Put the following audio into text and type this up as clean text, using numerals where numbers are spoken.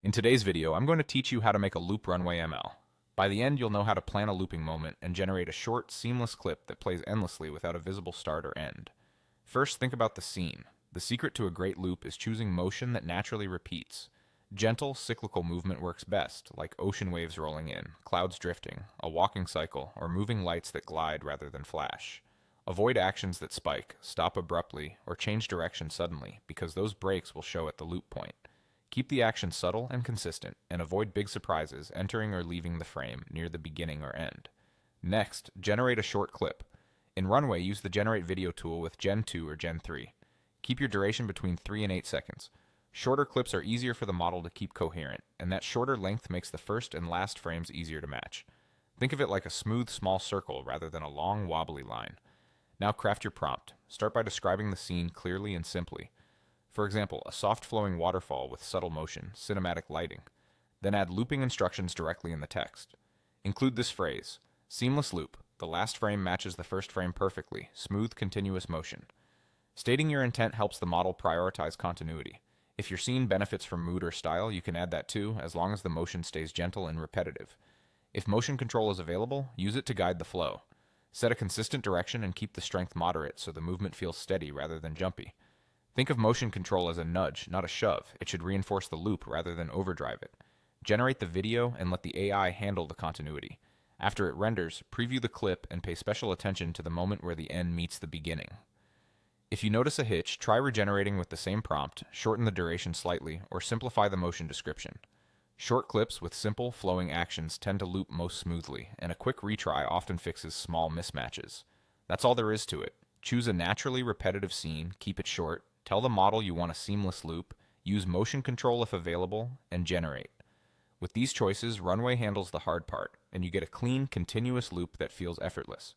In today's video, I'm going to teach you how to make a loop runway ML. By the end, you'll know how to plan a looping moment and generate a short, seamless clip that plays endlessly without a visible start or end. First, think about the scene. The secret to a great loop is choosing motion that naturally repeats. Gentle, cyclical movement works best, like ocean waves rolling in, clouds drifting, a walking cycle, or moving lights that glide rather than flash. Avoid actions that spike, stop abruptly, or change direction suddenly, because those breaks will show at the loop point. Keep the action subtle and consistent, and avoid big surprises entering or leaving the frame near the beginning or end. Next, generate a short clip. In Runway, use the Generate Video tool with Gen 2 or Gen 3. Keep your duration between 3 and 8 seconds. Shorter clips are easier for the model to keep coherent, and that shorter length makes the first and last frames easier to match. Think of it like a smooth, small circle rather than a long, wobbly line. Now craft your prompt. Start by describing the scene clearly and simply. For example, a soft flowing waterfall with subtle motion, cinematic lighting. Then add looping instructions directly in the text. Include this phrase: seamless loop. The last frame matches the first frame perfectly. Smooth, continuous motion. Stating your intent helps the model prioritize continuity. If your scene benefits from mood or style, you can add that too, as long as the motion stays gentle and repetitive. If motion control is available, use it to guide the flow. Set a consistent direction and keep the strength moderate so the movement feels steady rather than jumpy. Think of motion control as a nudge, not a shove. It should reinforce the loop rather than overdrive it. Generate the video and let the AI handle the continuity. After it renders, preview the clip and pay special attention to the moment where the end meets the beginning. If you notice a hitch, try regenerating with the same prompt, shorten the duration slightly, or simplify the motion description. Short clips with simple, flowing actions tend to loop most smoothly, and a quick retry often fixes small mismatches. That's all there is to it. Choose a naturally repetitive scene, keep it short, tell the model you want a seamless loop, use motion control if available, and generate. With these choices, Runway handles the hard part, and you get a clean, continuous loop that feels effortless.